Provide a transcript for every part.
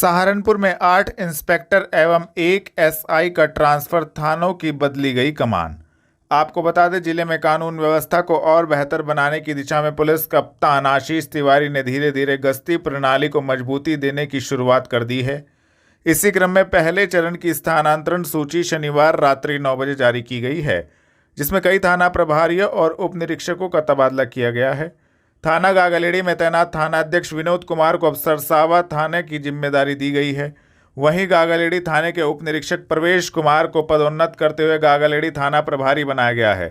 सहारनपुर में 8 इंस्पेक्टर एवं 1 एसआई का ट्रांसफर, थानों की बदली गई कमान। आपको बता दें, जिले में कानून व्यवस्था को और बेहतर बनाने की दिशा में पुलिस कप्तान आशीष तिवारी ने धीरे धीरे गश्ती प्रणाली को मजबूती देने की शुरुआत कर दी है। इसी क्रम में पहले चरण की स्थानांतरण सूची शनिवार रात्रि 9 बजे जारी की गई है, जिसमें कई थाना प्रभारियों और उप निरीक्षकों का तबादला किया गया है। थाना गागलेड़ी में तैनात थानाध्यक्ष विनोद कुमार को अब सरसावा थाने की जिम्मेदारी दी गई है। वहीं गागलेड़ी थाने के उप निरीक्षक प्रवेश कुमार को पदोन्नत करते हुए गागलेड़ी थाना प्रभारी बनाया गया है।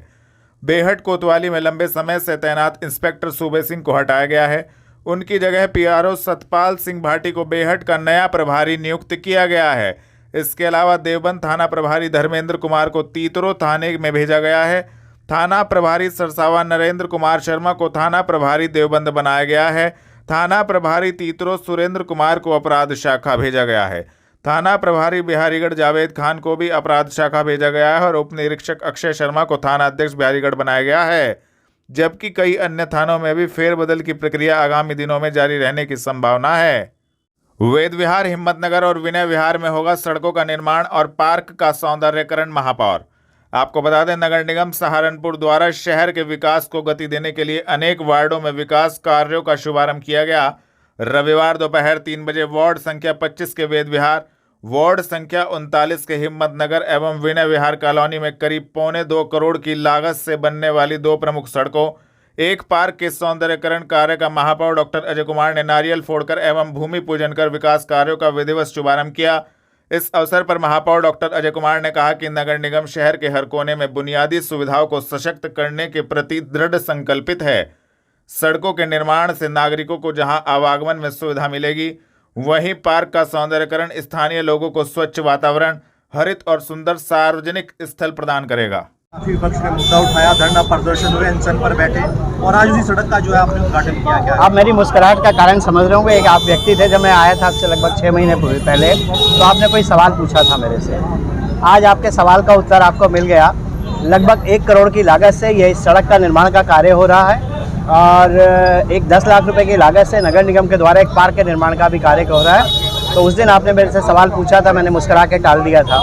बेहट कोतवाली में लंबे समय से तैनात इंस्पेक्टर सूबे सिंह को हटाया गया है। उनकी जगह पीआरओ सतपाल सिंह भाटी को बेहट का नया प्रभारी नियुक्त किया गया है। इसके अलावा देवबंद थाना प्रभारी धर्मेंद्र कुमार को तीतरो थाने में भेजा गया है। थाना प्रभारी सरसावा नरेंद्र कुमार शर्मा को थाना प्रभारी देवबंद बनाया गया है। थाना प्रभारी तीतरो सुरेंद्र कुमार को अपराध शाखा भेजा गया है। थाना प्रभारी बिहारीगढ़ जावेद खान को भी अपराध शाखा भेजा गया है और उप निरीक्षक अक्षय शर्मा को थाना अध्यक्ष बिहारीगढ़ बनाया गया है। जबकि कई अन्य थानों में भी फेरबदल की प्रक्रिया आगामी दिनों में जारी रहने की संभावना है। वेद विहार, हिम्मतनगर और विनय विहार में होगा सड़कों का निर्माण और पार्क का सौंदर्यकरण। महापौर आपको बता दें, नगर निगम सहारनपुर द्वारा शहर के विकास को गति देने के लिए अनेक वार्डों में विकास कार्यों का शुभारंभ किया गया। रविवार दोपहर 3 बजे वार्ड संख्या 25 के वेद विहार, वार्ड संख्या 39 के हिम्मतनगर एवं विनय विहार कॉलोनी में करीब 1.25 करोड़ की लागत से बनने वाली 2 प्रमुख सड़कों, एक पार्क के सौंदर्यकरण कार्य का महापौर डॉक्टर अजय कुमार ने नारियल फोड़कर एवं भूमि पूजन कर विकास कार्यों का विधिवत शुभारंभ किया। इस अवसर पर महापौर डॉक्टर अजय कुमार ने कहा कि नगर निगम शहर के हर कोने में बुनियादी सुविधाओं को सशक्त करने के प्रति दृढ़ संकल्पित है। सड़कों के निर्माण से नागरिकों को जहां आवागमन में सुविधा मिलेगी, वहीं पार्क का सौंदर्यकरण स्थानीय लोगों को स्वच्छ वातावरण, हरित और सुंदर सार्वजनिक स्थल प्रदान करेगा। विपक्ष ने मुद्दा उठाया, धरना प्रदर्शन हुए, अनशन पर बैठे और आज उसी सड़क का जो है आपने उद्घाटन किया। क्या आप मेरी मुस्कुराहट का कारण समझ रहे होंगे। एक आप व्यक्ति थे, जब मैं आया था आपसे लगभग 6 महीने पहले, तो आपने कोई सवाल पूछा था मेरे से। आज आपके सवाल का उत्तर आपको मिल गया। लगभग 1 करोड़ की लागत से यह सड़क का निर्माण का कार्य हो रहा है और एक 10 लाख रुपए की लागत से नगर निगम के द्वारा एक पार्क के निर्माण का भी कार्य हो रहा है। तो उस दिन आपने मेरे से सवाल पूछा था, मैंने मुस्कुरा के टाल दिया था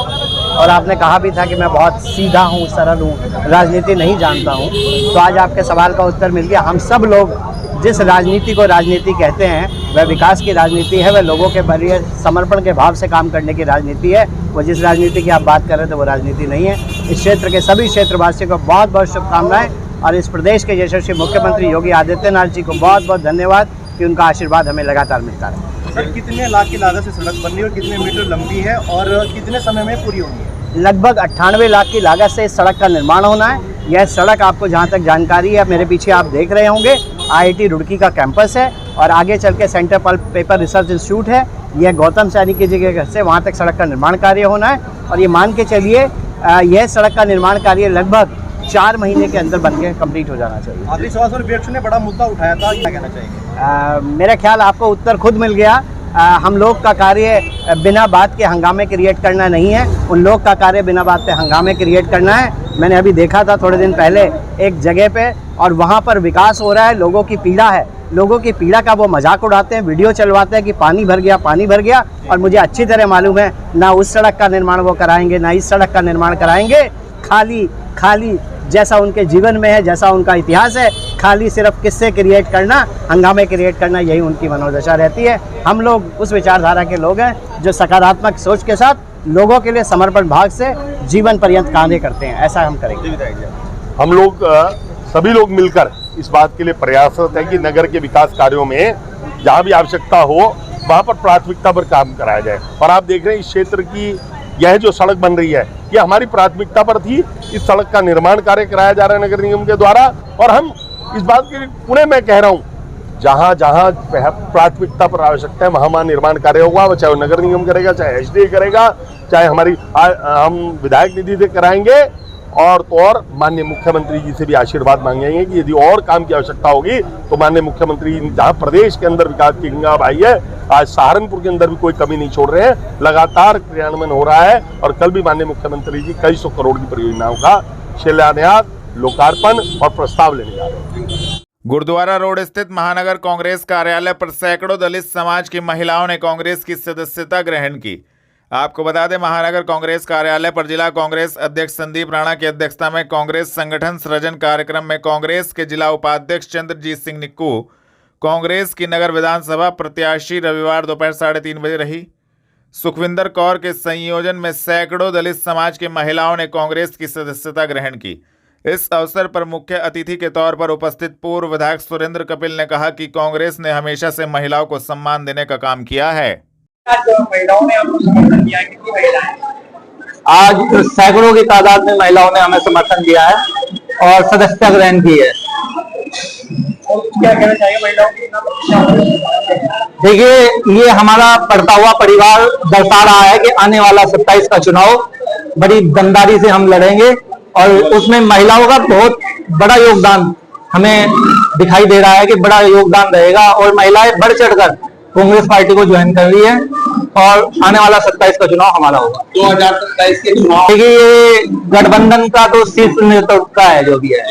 और आपने कहा भी था कि मैं बहुत सीधा हूँ, सरल हूँ, राजनीति नहीं जानता हूँ। तो आज आपके सवाल का उत्तर मिल गया। हम सब लोग जिस राजनीति को राजनीति कहते हैं, वह विकास की राजनीति है, वह लोगों के बलिए समर्पण के भाव से काम करने की राजनीति है। वो जिस राजनीति की आप बात कर रहे थे वो राजनीति नहीं है। इस क्षेत्र के सभी क्षेत्रवासियों को बहुत बहुत शुभकामनाएं और इस प्रदेश के यशस्वी मुख्यमंत्री योगी आदित्यनाथ जी को बहुत बहुत धन्यवाद कि उनका आशीर्वाद हमें लगातार मिलता रहे। सर, कितने लाख की लागत से सड़क बननी और कितने मीटर लंबी है और कितने समय में पूरी होनी है? लगभग 98 लाख की लागत से इस सड़क का निर्माण होना है। यह सड़क, आपको जहां तक जानकारी है, मेरे पीछे आप देख रहे होंगे, IIT रुड़की का कैंपस है और आगे चल के centre pulp paper research institute है। यह गौतम सैनी की जगह से वहां तक सड़क का निर्माण कार्य होना है और ये मान के चलिए यह सड़क का निर्माण कार्य लगभग 4 महीने के अंदर बन के कम्प्लीट हो जाना चाहिए। आखिरी सवाल सर, विपक्ष ने बड़ा मुद्दा उठाया था, क्या कहना चाहिए? मेरा ख्याल आपको उत्तर खुद मिल गया। हम लोग का कार्य बिना बात के हंगामे क्रिएट करना नहीं है, उन लोग का कार्य बिना बात के हंगामे क्रिएट करना है। मैंने अभी देखा था थोड़े दिन पहले एक जगह पे और वहाँ पर विकास हो रहा है, लोगों की पीड़ा है, लोगों की पीड़ा का वो मजाक उड़ाते हैं, वीडियो चलवाते हैं कि पानी भर गया, पानी भर गया। और मुझे अच्छी तरह मालूम है, ना उस सड़क का निर्माण वो कराएंगे, ना इस सड़क का निर्माण कराएंगे। खाली जैसा उनके जीवन में है, जैसा उनका इतिहास है, खाली सिर्फ किस्से क्रिएट करना, हंगामे क्रिएट करना, यही उनकी मनोदशा रहती है। हम लोग उस विचारधारा के लोग हैं जो सकारात्मक सोच के साथ लोगों के लिए समर्पण भाव से जीवन पर्यंत कार्य करते हैं। ऐसा हम करेंगे। हम लोग सभी लोग मिलकर इस बात के लिए प्रयासरत है कि नगर के विकास कार्यों में जहाँ भी आवश्यकता हो वहाँ पर प्राथमिकता पर काम कराया जाए। और आप देख रहे हैं इस क्षेत्र की यह जो सड़क बन रही है, ये हमारी प्राथमिकता पर थी। इस सड़क का निर्माण कार्य कराया जा रहा है नगर निगम के द्वारा और हम इस बात के पुणे में कह रहा हूँ, जहाँ जहाँ प्राथमिकता पर आवश्यकता है वहाँ निर्माण कार्य होगा, वो चाहे नगर निगम करेगा, चाहे HDA करेगा, चाहे हमारी हम विधायक निधि से कराएंगे। और तो और माननीय मुख्यमंत्री जी से भी आशीर्वाद मांगेंगे कि यदि और काम की आवश्यकता होगी तो माननीय मुख्यमंत्री जहां प्रदेश के अंदर विकास की गंगा बहाई है, आज सहारनपुर के अंदर भी कोई कमी नहीं छोड़ रहे हैं। लगातार क्रियान्वयन हो रहा है और कल भी माननीय मुख्यमंत्री जी कई 100 करोड़ की परियोजनाओं का शिलान्यास, लोकार्पण और प्रस्ताव लेने जा रहे हैं। गुरुद्वारा रोड स्थित महानगर कांग्रेस कार्यालय पर सैकड़ों दलित समाज की महिलाओं ने कांग्रेस की सदस्यता ग्रहण की। आपको बता दें, महानगर कांग्रेस कार्यालय पर जिला कांग्रेस अध्यक्ष संदीप राणा की अध्यक्षता में कांग्रेस संगठन सृजन कार्यक्रम में कांग्रेस के जिला उपाध्यक्ष चंद्रजीत सिंह निक्कू, कांग्रेस की नगर विधानसभा प्रत्याशी रविवार दोपहर 3:30 बजे रही। सुखविंदर कौर के संयोजन में सैकड़ों दलित समाज की महिलाओं ने कांग्रेस की सदस्यता ग्रहण की। इस अवसर पर मुख्य अतिथि के तौर पर उपस्थित पूर्व विधायक सुरेंद्र कपिल ने कहा कि कांग्रेस ने हमेशा से महिलाओं को सम्मान देने का काम किया है। महिलाओं ने आपको समर्थन दिया, कितनी महिलाएं? आज सैकड़ों की तादाद में महिलाओं ने हमें समर्थन दिया है और सदस्यता ग्रहण की है। क्या कहना चाहिए महिलाओं की? देखिए, ये हमारा बढ़ता हुआ परिवार दर्शा रहा है कि आने वाला 27 का चुनाव बड़ी दमदारी से हम लड़ेंगे और उसमें महिलाओं का बहुत बड़ा योगदान हमें दिखाई दे रहा है कि बड़ा योगदान रहेगा और महिलाएं बढ़ चढ़कर कांग्रेस पार्टी को ज्वाइन कर रही है और आने वाला 27 का चुनाव हमारा होगा। 2027 के चुनाव देखिए, ये गठबंधन का तो शीर्ष नेतृत्व का है, जो भी है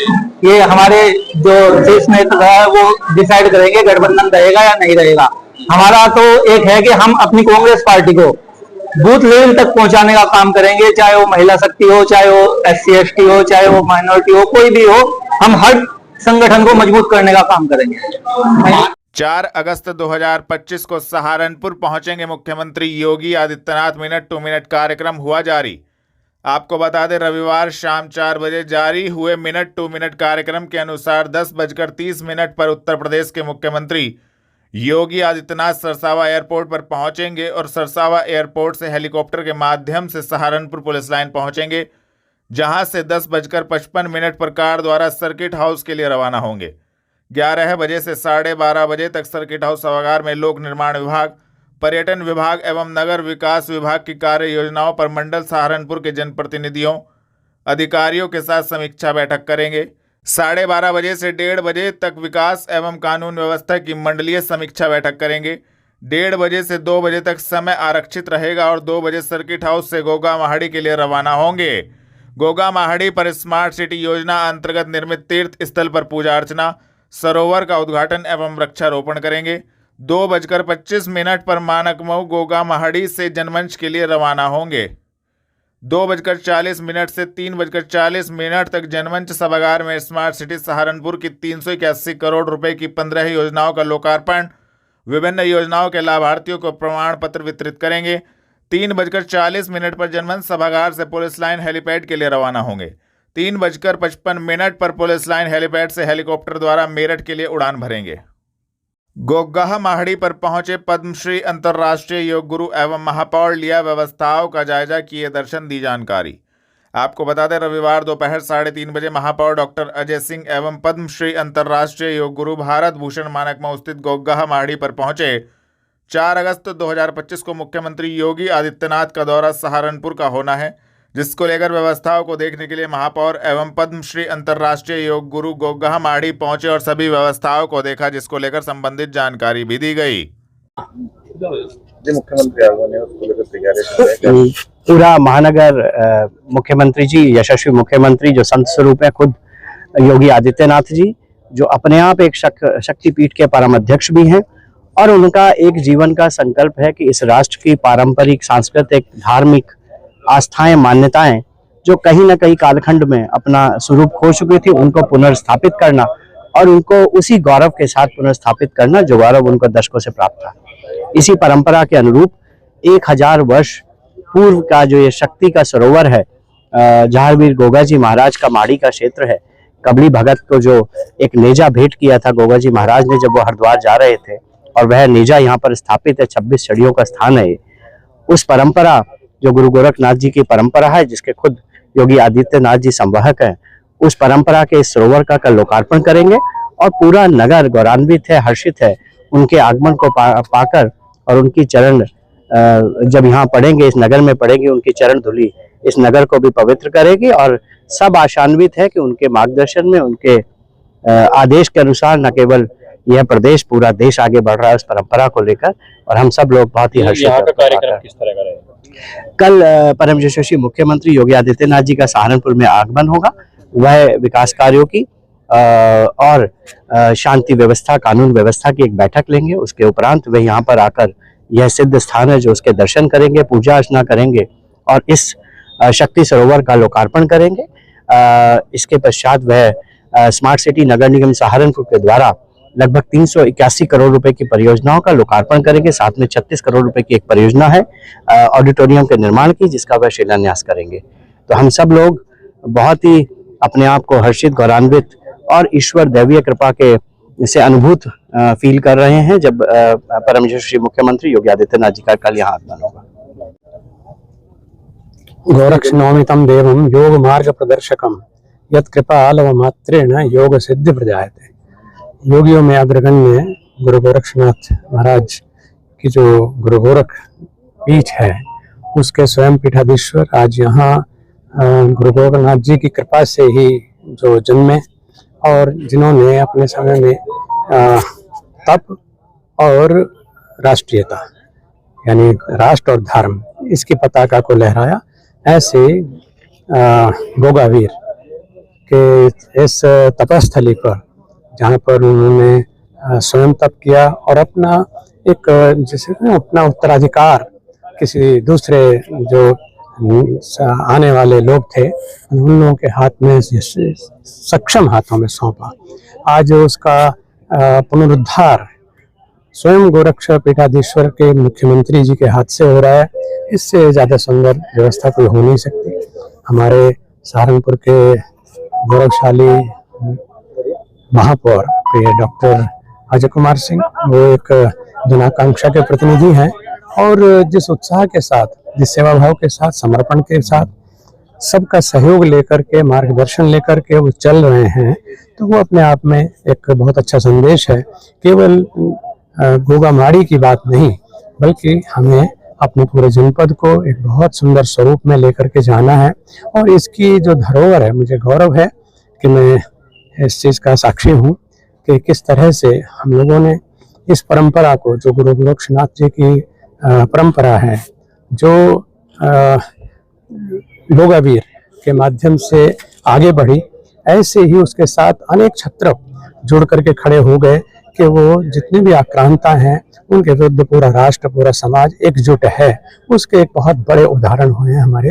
ये हमारे जो शीर्ष नेतृत्व है वो डिसाइड करेंगे गठबंधन रहेगा या नहीं रहेगा। हमारा तो एक है कि हम अपनी कांग्रेस पार्टी को बूथ लेवल तक पहुंचाने का काम करेंगे, चाहे वो महिला शक्ति हो, चाहे वो SC/ST हो, चाहे वो माइनॉरिटी हो, कोई भी हो, हम हर संगठन को मजबूत करने का काम करेंगे। 4 अगस्त 2025 को सहारनपुर पहुंचेंगे मुख्यमंत्री Yogi Adityanath. Minute to minute कार्यक्रम हुआ जारी। आपको बता दें, रविवार शाम 4 बजे जारी हुए मिनट टू मिनट कार्यक्रम के अनुसार 10:30 पर उत्तर प्रदेश के मुख्यमंत्री योगी आदित्यनाथ सरसावा एयरपोर्ट पर पहुंचेंगे और सरसावा एयरपोर्ट से हेलीकॉप्टर के माध्यम से सहारनपुर पुलिस लाइन पहुंचेंगे, जहां से 10:55 पर कार द्वारा सर्किट हाउस के लिए रवाना होंगे। 11 बजे से 12:30 बजे तक सर्किट हाउस सभागार में लोक निर्माण विभाग, पर्यटन विभाग एवं नगर विकास विभाग की कार्य योजनाओं पर मंडल सहारनपुर के जनप्रतिनिधियों अधिकारियों के साथ समीक्षा बैठक करेंगे। 12:30 बजे से 1:30 बजे तक विकास एवं कानून व्यवस्था की मंडलीय समीक्षा बैठक करेंगे। 1:30 बजे से 2 बजे तक समय आरक्षित रहेगा और 2 बजे सर्किट हाउस से गोगा महाड़ी के लिए रवाना होंगे। गोगा महाड़ी पर स्मार्ट सिटी योजना अंतर्गत निर्मित तीर्थ स्थल पर पूजा अर्चना, सरोवर का उद्घाटन एवं वृक्षारोपण करेंगे। 2:25 पर मानकमऊ गोगा महाड़ी से जनमंच के लिए रवाना होंगे। 2:40 से 3:40 तक जनमंच सभागार में स्मार्ट सिटी सहारनपुर की 381 करोड़ रुपए की 15 योजनाओं का लोकार्पण, विभिन्न योजनाओं के लाभार्थियों को प्रमाण पत्र वितरित करेंगे। 3:40 पर जनमंच सभागार से पुलिस लाइन हेलीपैड के लिए रवाना होंगे। 3:55 पर पुलिस लाइन हेलीपैड से हेलीकॉप्टर द्वारा मेरठ के लिए उड़ान भरेंगे। गोगाह महाड़ी पर पहुंचे पद्मश्री अंतर्राष्ट्रीय योग गुरु एवं महापौर लिया व्यवस्थाओं का जायजा, किए दर्शन, दी जानकारी। आपको बता दें, रविवार दोपहर 3:30 बजे महापौर डॉक्टर अजय सिंह एवं पद्मश्री अंतर्राष्ट्रीय योग गुरु भारत भूषण मानकमऊ स्थित गोगाह महाड़ी पर पहुंचे। 4 अगस्त 2025 को मुख्यमंत्री योगी आदित्यनाथ का दौरा सहारनपुर का होना है, जिसको लेकर व्यवस्थाओं को देखने के लिए महापौर एवं पद्मश्री अंतर्राष्ट्रीय योग गुरु गोगाह महाड़ी पहुंचे और सभी व्यवस्थाओं को देखा, जिसको लेकर संबंधित जानकारी भी दी गई। पूरा महानगर मुख्यमंत्री जी, यशस्वी मुख्यमंत्री जो संत स्वरूप है खुद योगी आदित्यनाथ जी, जो अपने आप एक शक्तिपीठ के परम अध्यक्ष भी हैं, और उनका एक जीवन का संकल्प है कि इस राष्ट्र की पारंपरिक, सांस्कृतिक, धार्मिक आस्थाएं, मान्यताएं जो कहीं ना कहीं कालखंड में अपना स्वरूप खो चुकी थी, उनको पुनर्स्थापित करना और उनको उसी गौरव के साथ पुनर्स्थापित करना जो गौरव उनको दशकों से प्राप्त था। इसी परंपरा के अनुरूप 1000 वर्ष पूर्व का जो ये शक्ति का सरोवर है, जहारवीर गोगा जी महाराज का माड़ी का क्षेत्र है, कबली भगत को जो एक नेजा भेंट किया था गोगा जी महाराज ने जब वो हरिद्वार जा रहे थे, और वह नेजा यहाँ पर स्थापित है, 26 छड़ियों का स्थान है। उस परंपरा जो गुरु गोरखनाथ जी की परंपरा है, जिसके खुद योगी आदित्यनाथ जी संवाहक हैं, उस परंपरा के इस सरोवर का कल लोकार्पण करेंगे और पूरा नगर गौरवान्वित है, हर्षित है उनके आगमन को पाकर, और उनकी चरण जब यहाँ पड़ेंगे, इस नगर में पड़ेंगे, उनकी चरण धूलि इस नगर को भी पवित्र करेगी। और सब आशान्वित है कि उनके मार्गदर्शन में, उनके आदेश के अनुसार न केवल यह प्रदेश, पूरा देश आगे बढ़ रहा है उस परंपरा को लेकर, और हम सब लोग बहुत ही हर्षित हैं। कार्यक्रम किस तरह का रहेगा? कल परम यशस्वी मुख्यमंत्री योगी आदित्यनाथ जी का सहारनपुर में आगमन होगा। वह विकास कार्यों की और शांति व्यवस्था, कानून व्यवस्था की एक बैठक लेंगे। उसके उपरांत वे यहाँ पर आकर यह सिद्ध स्थान है जो उसके दर्शन करेंगे, पूजा अर्चना करेंगे और इस शक्ति सरोवर का लोकार्पण करेंगे। इसके पश्चात वह स्मार्ट सिटी नगर निगम सहारनपुर के द्वारा लगभग 381 करोड़ रुपए की परियोजनाओं का लोकार्पण करेंगे। साथ में 36 करोड़ रुपए की एक परियोजना है ऑडिटोरियम के निर्माण की, जिसका वह शिलान्यास करेंगे। तो हम सब लोग बहुत ही अपने आप को हर्षित, गौरवान्वित और ईश्वर दैवीय कृपा के से अनुभूत फील कर रहे हैं जब परम श्री मुख्यमंत्री योगी आदित्यनाथ जी का कल यहाँ आगमन होगा। गोरक्षनौमितं देवं योग मार्ग प्रदर्शकम यत् कृपालवमात्रेण योग सिद्धि प्रजायते। योगियों में अग्रगण्य गुरु गोरक्षनाथ महाराज की जो गुरु गोरख पीठ है उसके स्वयं पीठाधीश्वर आज यहाँ गुरु गोरखनाथ जी की कृपा से ही जो जन्मे और जिन्होंने अपने समय में तप और राष्ट्रीयता यानी राष्ट्र और धर्म इसकी पताका को लहराया, ऐसे गोगावीर के इस तपस्थली पर जहाँ पर उन्होंने स्वयं तप किया और अपना एक जैसे अपना उत्तराधिकार किसी दूसरे जो आने वाले लोग थे उन लोगों के हाथ में सक्षम हाथों में सौंपा। आज उसका पुनरुद्धार स्वयं गोरक्ष पीठाधीश्वर के मुख्यमंत्री जी के हाथ से हो रहा है। इससे ज़्यादा सुंदर व्यवस्था कोई हो नहीं सकती। हमारे सहारनपुर के गौरवशाली महापौर प्रिय डॉक्टर अजय कुमार सिंह वो एक जनाकांक्षा के प्रतिनिधि हैं और जिस उत्साह के साथ, जिस सेवा भाव के साथ, समर्पण के साथ सबका सहयोग लेकर के, मार्गदर्शन लेकर के वो चल रहे हैं, तो वो अपने आप में एक बहुत अच्छा संदेश है। केवल गोगामाड़ी की बात नहीं बल्कि हमें अपने पूरे जनपद को एक बहुत सुंदर स्वरूप में लेकर के जाना है और इसकी जो धरोहर है, मुझे गौरव है कि मैं इस चीज़ का साक्षी हूँ कि किस तरह से हम लोगों ने इस परंपरा को, जो गुरु गोरक्षनाथ जी की परंपरा है, जो गोगावीर के माध्यम से आगे बढ़ी, ऐसे ही उसके साथ अनेक छत्र जुड़ करके खड़े हो गए कि वो जितने भी आक्रांता हैं उनके विरुद्ध पूरा राष्ट्र, पूरा समाज एकजुट है। उसके एक बहुत बड़े उदाहरण हुए हैं हमारे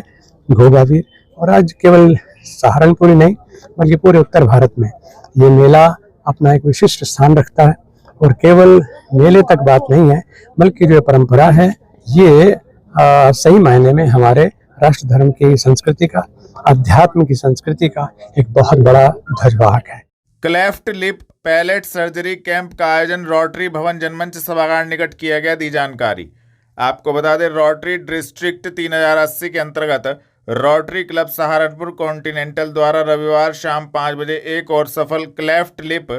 गोगावीर। और आज केवल सहारनपुर ही नहीं बल्कि पूरे उत्तर भारत में ये मेला अपना एक विशिष्ट स्थान रखता है। और केवल मेले तक बात नहीं है बल्कि जो परंपरा है ये सही मायने में हमारे राष्ट्र धर्म की संस्कृति का, अध्यात्म की संस्कृति का एक बहुत बड़ा ध्वजवाहक है। Cleft lip palate surgery camp का आयोजन रोटरी भवन जनमंच सभागार निकट किया गया, दी जानकारी। आपको बता दें, रोटरी डिस्ट्रिक्ट 3080 के अंतर्गत रोटरी क्लब सहारनपुर कॉन्टिनेंटल द्वारा रविवार शाम 5 बजे एक और सफल cleft lip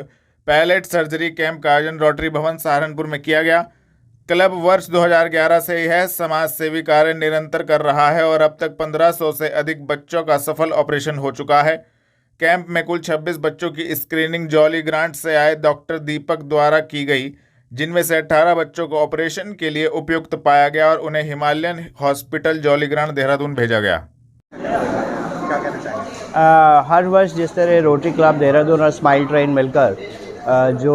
palate surgery camp का आयोजन रोटरी भवन सहारनपुर में किया गया। क्लब वर्ष 2011 से यह समाज सेवी कार्य निरंतर कर रहा है और अब तक 1500 से अधिक बच्चों का सफल ऑपरेशन हो चुका है। कैंप में कुल 26 बच्चों की स्क्रीनिंग जॉली ग्रांट से आए डॉक्टर दीपक द्वारा की गई, जिनमें से 18 बच्चों को ऑपरेशन के लिए उपयुक्त पाया गया और उन्हें Himalayan hospital jolly grant Dehradun भेजा गया। हर वर्ष जिस तरह रोटरी क्लब देहरादून और स्माइल ट्रेन मिलकर जो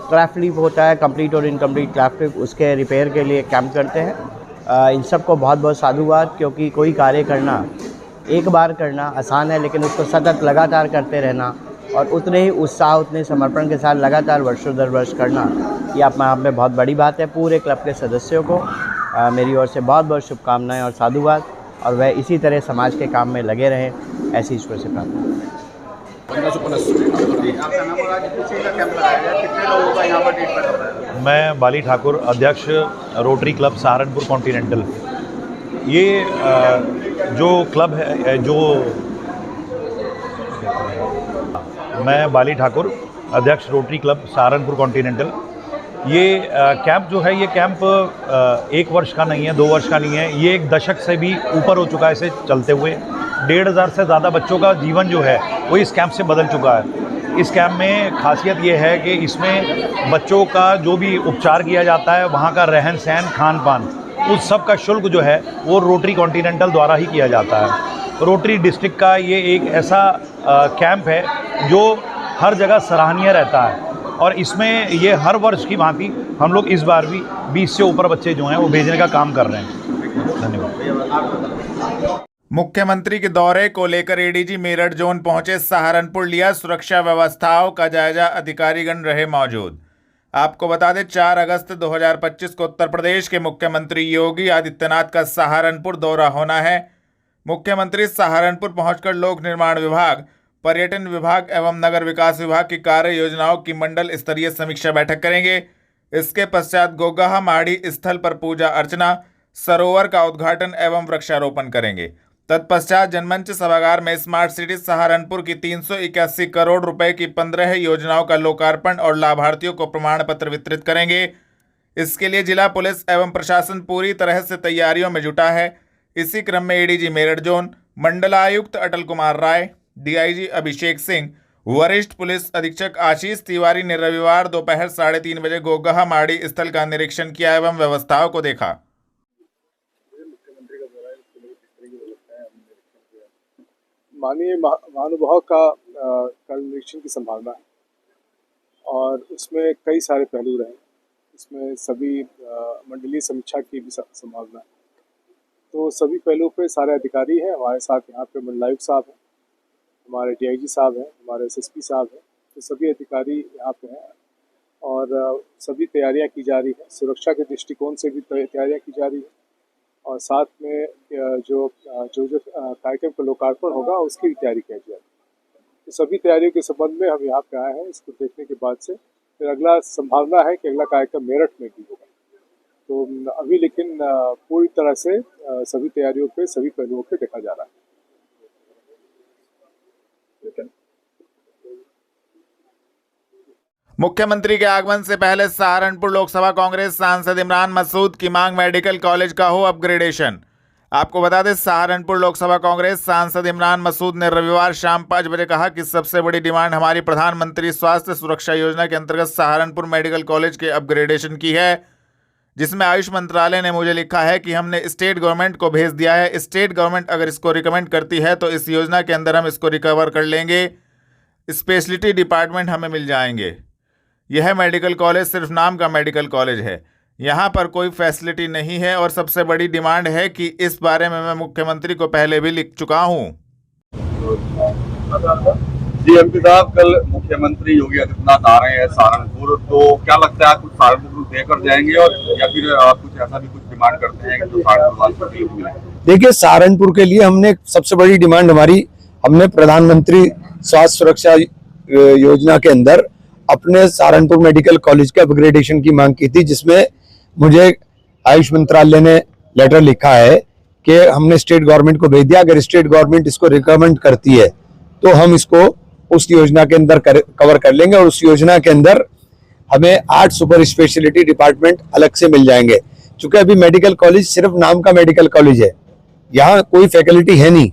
क्राफ्ट लिप होता है, कंप्लीट और इनकम्प्लीट क्राफ्ट लिप, उसके रिपेयर के लिए कैंप करते हैं। इन सब को बहुत बहुत साधुवाद, क्योंकि कोई कार्य करना, एक बार करना आसान है लेकिन उसको सतत लगातार करते रहना और उतने ही उत्साह, उतने समर्पण के साथ लगातार वर्षों दर वर्ष करना, ये अपने आप में बहुत बड़ी बात है। पूरे क्लब के सदस्यों को मेरी ओर से बहुत बहुत शुभकामनाएं और साधुवाद, और वह इसी तरह समाज के काम में लगे रहें, ऐसी ईश्वर से प्रार्थना। मैं बाली ठाकुर, अध्यक्ष रोटरी क्लब सहारनपुर कॉन्टिनेंटल। ये जो क्लब है, मैं बाली ठाकुर, अध्यक्ष रोटरी क्लब सहारनपुर कॉन्टिनेंटल। ये कैंप जो है, ये कैंप 1 वर्ष का नहीं है, 2 वर्ष का नहीं है, ये 1 दशक से भी ऊपर हो चुका है इसे चलते हुए। 1500 से ज़्यादा बच्चों का जीवन जो है वो इस कैंप से बदल चुका है। इस कैंप में खासियत ये है कि इसमें बच्चों का जो भी उपचार किया जाता है, वहाँ का रहन सहन, खान पान, उस सब का शुल्क जो है वो रोटरी कॉन्टिनेंटल द्वारा ही किया जाता है। रोटरी डिस्ट्रिक्ट का ये एक ऐसा कैंप है जो हर जगह सराहनीय रहता है। और इसमें ये हर वर्ष की भांति हम लोग इस बार भी 20 से ऊपर बच्चे जो हैं वो भेजने का काम कर रहे हैं। धन्यवाद। मुख्यमंत्री के दौरे को लेकर एडीजी मेरठ जोन पहुंचे सहारनपुर, लिया सुरक्षा व्यवस्थाओं का जायजा, अधिकारीगण रहे मौजूद। आपको बता दें 4 अगस्त 2025 को उत्तर प्रदेश के मुख्यमंत्री योगी आदित्यनाथ का सहारनपुर दौरा होना है। मुख्यमंत्री सहारनपुर पहुंचकर लोक निर्माण विभाग, पर्यटन विभाग एवं नगर विकास विभाग की कार्य योजनाओं की मंडल स्तरीय समीक्षा बैठक करेंगे। इसके पश्चात गोगाहा माड़ी स्थल पर पूजा अर्चना, सरोवर का उद्घाटन एवं वृक्षारोपण करेंगे। तत्पश्चात जनमंच सभागार में स्मार्ट सिटी सहारनपुर की 381 करोड़ रुपए की 15 योजनाओं का लोकार्पण और लाभार्थियों को प्रमाण पत्र वितरित करेंगे। इसके लिए जिला पुलिस एवं प्रशासन पूरी तरह से तैयारियों में जुटा है। इसी क्रम में एडीजी मेरठ जोन, मंडलायुक्त अटल कुमार राय, डीआईजी अभिषेक सिंह, वरिष्ठ पुलिस अधीक्षक आशीष तिवारी ने रविवार दोपहर 3:30 बजे गोगाहा माड़ी स्थल का निरीक्षण किया एवं व्यवस्थाओं को देखा। माननीय महानुभाव का कल निरीक्षण की संभावना है और उसमें कई सारे पहलू रहे। इसमें सभी मंडलीय समीक्षा की भी संभावना है। तो सभी पहलुओं पे सारे अधिकारी हैं हमारे साथ। यहाँ पे मंडलायुक्त साहब हैं, हमारे डीआईजी साहब हैं, हमारे एसएसपी साहब हैं। तो सभी अधिकारी यहाँ पे हैं और सभी तैयारियाँ की जा रही हैं। सुरक्षा के दृष्टिकोण से भी तैयारियाँ की जा रही हैं और साथ में जो कार्यक्रम का लोकार्पण होगा उसकी भी तैयारी की जा रही है। तो सभी तैयारियों के संबंध में हम यहाँ पे आए हैं। इसको देखने के बाद से फिर अगला संभावना है कि अगला कार्यक्रम मेरठ में भी होगा। तो अभी लेकिन पूरी तरह से सभी तैयारियों पे, सभी पहलुओं पे देखा जा रहा है। मुख्यमंत्री के आगमन से पहले सहारनपुर लोकसभा कांग्रेस सांसद इमरान मसूद की मांग मेडिकल कॉलेज का हो अपग्रेडेशन। आपको बता दें सहारनपुर लोकसभा कांग्रेस सांसद इमरान मसूद ने रविवार शाम 5 बजे कहा कि सबसे बड़ी डिमांड हमारी प्रधानमंत्री स्वास्थ्य सुरक्षा योजना के अंतर्गत सहारनपुर मेडिकल कॉलेज के अपग्रेडेशन की है, जिसमें आयुष मंत्रालय ने मुझे लिखा है कि हमने स्टेट गवर्नमेंट को भेज दिया है। स्टेट गवर्नमेंट अगर इसको रिकमेंड करती है तो इस योजना के अंदर हम इसको रिकवर कर लेंगे। स्पेशलिटी डिपार्टमेंट हमें मिल जाएंगे। यह मेडिकल कॉलेज सिर्फ नाम का मेडिकल कॉलेज है, यहाँ पर कोई फैसिलिटी नहीं है और सबसे बड़ी डिमांड है कि इस बारे में मैं मुख्यमंत्री को पहले भी लिख चुका हूँ। जी एमपी साहब, कल मुख्यमंत्री योगी आदित्यनाथ आ रहे हैं सहारनपुर, तो क्या लगता है कुछ सहारनपुर देकर जाएंगे और या फिर कुछ ऐसा भी कुछ डिमांड करते हैं कि जो सहारनपुर के लिए मिले? देखिए, सहारनपुर के लिए हमने सबसे बड़ी डिमांड हमने प्रधानमंत्री स्वास्थ्य सुरक्षा योजना के अंदर अपने सहारनपुर मेडिकल कॉलेज के अपग्रेडेशन की मांग की थी, जिसमें मुझे आयुष मंत्रालय ने लेटर लिखा है कि हमने स्टेट गवर्नमेंट को भेज दिया। अगर स्टेट गवर्नमेंट इसको रिकमेंड करती है तो हम इसको उस योजना के अंदर कवर कर लेंगे और उस योजना के अंदर हमें 8 सुपर स्पेशलिटी डिपार्टमेंट अलग से मिल जाएंगे। चूंकि अभी मेडिकल कॉलेज सिर्फ नाम का मेडिकल कॉलेज है, यहाँ कोई फैकल्टी है नहीं,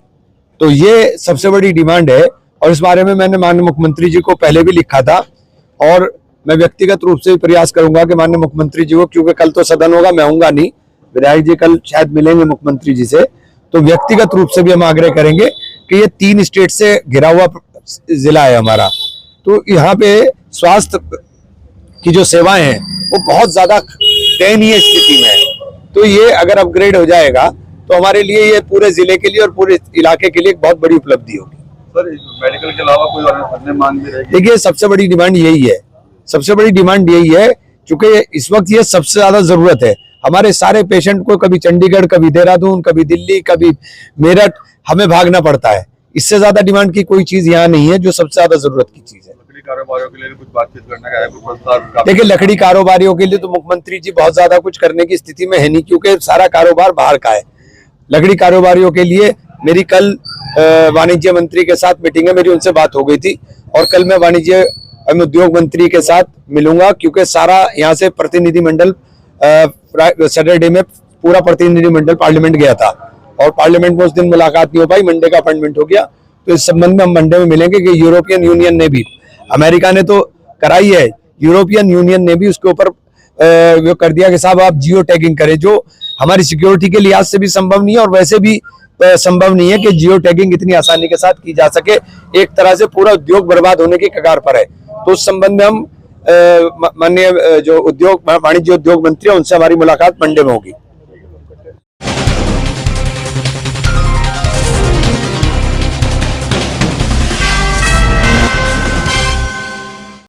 तो ये सबसे बड़ी डिमांड है। और इस बारे में मैंने माननीय मुख्यमंत्री जी को पहले भी लिखा था और मैं व्यक्तिगत रूप से भी प्रयास करूंगा कि माननीय मुख्यमंत्री जी को, क्योंकि कल तो सदन होगा, मैं आऊंगा नहीं, विधायक जी कल शायद मिलेंगे मुख्यमंत्री जी से, तो व्यक्तिगत रूप से भी हम आग्रह करेंगे कि ये 3 स्टेट से घिरा हुआ जिला है हमारा, तो यहाँ पे स्वास्थ्य की जो सेवाएं हैं वो बहुत ज्यादा दयनीय स्थिति में है। तो ये अगर अपग्रेड हो जाएगा तो हमारे लिए ये पूरे जिले के लिए और पूरे इलाके के लिए एक बहुत बड़ी उपलब्धि होगी। सर, मेडिकल के अलावा कोई और अन्य मांग भी रहेगी? देखिए, सबसे बड़ी डिमांड यही है, सबसे बड़ी डिमांड यही है, क्योंकि इस वक्त ये सबसे ज्यादा जरूरत है। हमारे सारे पेशेंट को कभी चंडीगढ़, कभी देहरादून, कभी दिल्ली, कभी मेरठ हमें भागना पड़ता है। इससे ज्यादा डिमांड की कोई चीज यहाँ नहीं है जो सबसे ज्यादा जरूरत की चीज है। लकड़ी कारोबारियों के लिए कुछ बातचीत करने का है, कुछ प्रस्ताव? देखिए, लकड़ी कारोबारियों के लिए तो मुख्यमंत्री जी बहुत ज्यादा कुछ करने की स्थिति में है नहीं, क्योंकि सारा कारोबार बाहर का है। लकड़ी कारोबारियों के लिए मेरी कल वाणिज्य मंत्री के साथ मीटिंग है, मेरी उनसे बात हो गई थी और कल मैं वाणिज्य एवं उद्योग मंत्री के साथ मिलूंगा, क्योंकि सारा यहाँ से प्रतिनिधिमंडल सैटरडे में पूरा प्रतिनिधिमंडल पार्लियामेंट गया था और पार्लियामेंट में उस दिन मुलाकात नहीं हो पाई, मंडे का अपॉइंटमेंट हो गया। तो इस संबंध में हम मंडे में मिलेंगे कि यूरोपियन यूनियन ने भी, अमेरिका ने तो कराई है, यूरोपियन यूनियन ने भी उसके ऊपर वो कर दिया कि साहब आप जियो टैगिंग करें, जो हमारी सिक्योरिटी के लिहाज से भी संभव नहीं है और वैसे भी संभव नहीं है कि जियो टैगिंग इतनी आसानी के साथ की जा सके। एक तरह से पूरा उद्योग बर्बाद होने की कगार पर है। तो उस संबंध में हम माननीय जो वाणिज्य उद्योग मंत्री है उनसे हमारी मुलाकात मंडे में होगी।